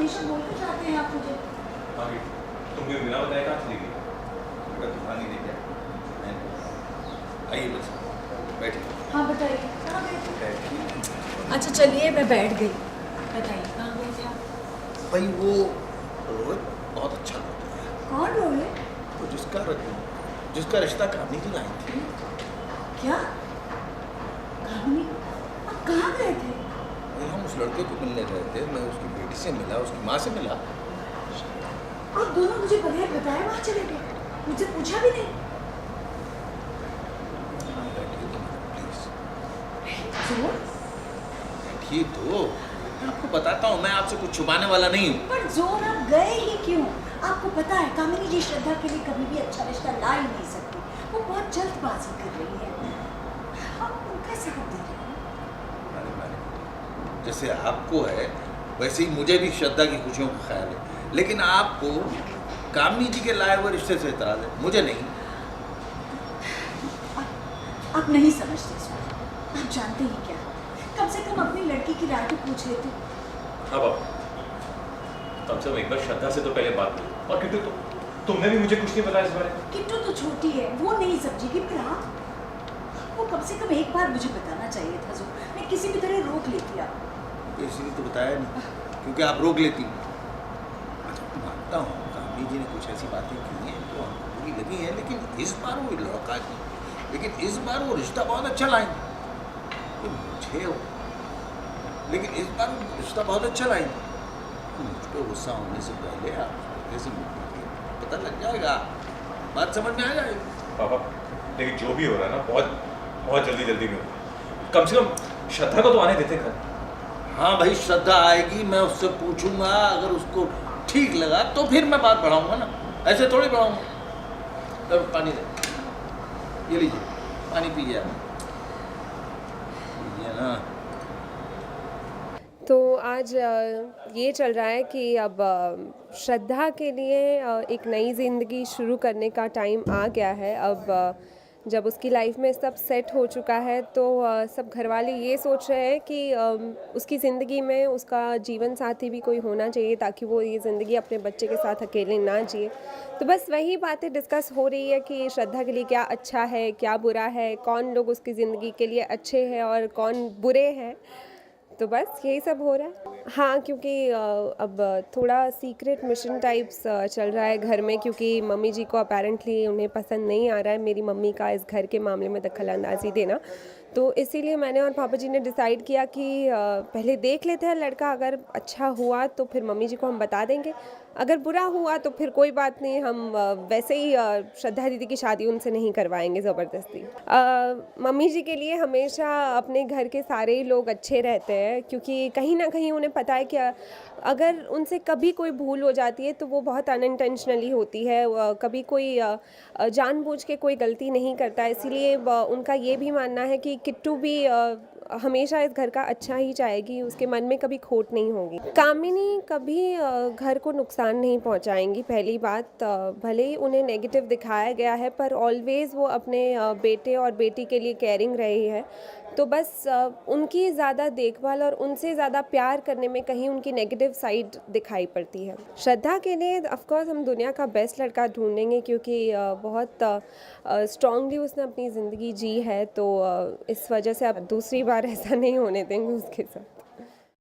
हमेशा बोलकर जाते हैं आप मुझे। हाँ बेटी, तुम भी बिना बताए कहाँ चली गई? बेटा तूफान नहीं देखा? आइए बस बैठिए। हाँ बताइए, कहाँ गए थे? बैठिए। अच्छा चलिए, मैं बैठ गई। बताइए कहाँ गए थे आप? भाई वो रोहित बहुत अच्छा लगता है। कौन रोहित? वो जिसका रिश्ता कामनी की लाई थी। क्या कामिनी? आप कहाँ गए थे? भाई हम उस लड़के को मिलने गए थे, मैं उसकी बेटी से मिला, उसकी माँ से मिला। आप दोनों मुझे बगैर बताए वहाँ चले गए, मुझे पूछा भी नहीं। बैठिए तो प्लीज, जोर? बैठिए तो, मैं आपको बताता हूँ, मैं आपसे कुछ छुपाने वाला नहीं हूँ। पर जोर आप गए ही क्यों? आपको पता है कामिनी जी श्रद्धा के लिए कभी भी अच्छा रिश्ता ला ही नहीं सकती। वो बहुत जल्दबाजी कर रही है। आप उनका साथ दे रहे हैं। मैंने जैसे आपको है वैसे ही मुझे भी श्रद्धा की खुशियों का ख्याल है, लेकिन आपको कामनी जी के लाए हुए रिश्ते से एतराज है, मुझे नहीं। आप नहीं समझते इसको। आप जानते ही क्या, कम से कम अपनी लड़की की राय तो पूछ लेते। हाँ बाबा, कम से कम एक बार श्रद्धा से तो पहले बात हुई। और किट्टू तो तुमने भी मुझे कुछ नहीं बताया इस बारे में। किट्टू तो छोटी है, वो नहीं समझेगी, पर आप, वो कम से कम एक बार मुझे बताना चाहिए था। जो मैं किसी भी तरह रोक लेती आप। इसीलिए तो बताया नहीं, क्योंकि आप रोक लेती। अच्छा मानता हूँ कामनी जी ने कुछ ऐसी बातें की हैं तो हमको बुरी लगी हैं, लेकिन इस बार वो लड़का की, लेकिन इस बार वो रिश्ता बहुत अच्छा लाएंगे। तो मुझे लेकिन इस बार वो रिश्ता बहुत अच्छा लाएंगे। तो मुझ पर गुस्सा होने से पहले आप कैसे पता लग जाएगा, बात समझ में आ जाएगी। पापा, लेकिन जो भी हो रहा है ना, बहुत बहुत जल्दी में हो रहा है। कम से कम श्रद्धा को तो आने देते घर। हाँ भाई, श्रद्धा आएगी, मैं उससे पूछूंगा, अगर उसको ठीक लगा तो फिर मैं बात बढ़ाऊंगा ना, ऐसे थोड़ी बढ़ाऊंगा। अब पानी दे, ये लीजिए पानी पीजिए आप, पीजिए ना। तो आज ये चल रहा है कि अब श्रद्धा के लिए एक नई ज़िंदगी शुरू करने का टाइम आ गया है। अब जब उसकी लाइफ में सब सेट हो चुका है तो सब घरवाले ये सोच रहे हैं कि उसकी ज़िंदगी में उसका जीवन साथी भी कोई होना चाहिए, ताकि वो ये ज़िंदगी अपने बच्चे के साथ अकेले ना जिए। तो बस वही बातें डिस्कस हो रही है कि श्रद्धा के लिए क्या अच्छा है, क्या बुरा है, कौन लोग उसकी ज़िंदगी के लिए अच्छे हैं और कौन बुरे हैं। तो बस यही सब हो रहा है। हाँ, क्योंकि अब थोड़ा सीक्रेट मिशन टाइप्स चल रहा है घर में, क्योंकि मम्मी जी को अपेरेंटली उन्हें पसंद नहीं आ रहा है मेरी मम्मी का इस घर के मामले में दखल अंदाजी देना। तो इसीलिए मैंने और पापा जी ने डिसाइड किया कि पहले देख लेते हैं लड़का, अगर अच्छा हुआ तो फिर मम्मी जी को हम बता देंगे, अगर बुरा हुआ तो फिर कोई बात नहीं, हम वैसे ही श्रद्धा दीदी की शादी उनसे नहीं करवाएंगे ज़बरदस्ती। मम्मी जी के लिए हमेशा अपने घर के सारे ही लोग अच्छे रहते हैं, क्योंकि कहीं ना कहीं उन्हें पता है कि अगर उनसे कभी कोई भूल हो जाती है तो वो बहुत अनइंटेंशनली होती है, कभी कोई जानबूझ के कोई गलती नहीं करता है। इसीलिए उनका ये भी मानना है कि किट्टू भी हमेशा इस घर का अच्छा ही चाहेगी, उसके मन में कभी खोट नहीं होगी। कामिनी कभी घर को नुकसान नहीं पहुंचाएंगी। पहली बात, भले ही उन्हें नेगेटिव दिखाया गया है पर ऑलवेज़ वो अपने बेटे और बेटी के लिए केयरिंग रही है। तो बस उनकी ज़्यादा देखभाल और उनसे ज़्यादा प्यार करने में कहीं उनकी नेगेटिव साइड दिखाई पड़ती है। श्रद्धा के लिए ऑफ कोर्स हम दुनिया का बेस्ट लड़का ढूंढेंगे, क्योंकि बहुत स्ट्रांगली उसने अपनी ज़िंदगी जी है, तो इस वजह से अब दूसरी बार ऐसा नहीं होने देंगे उसके साथ।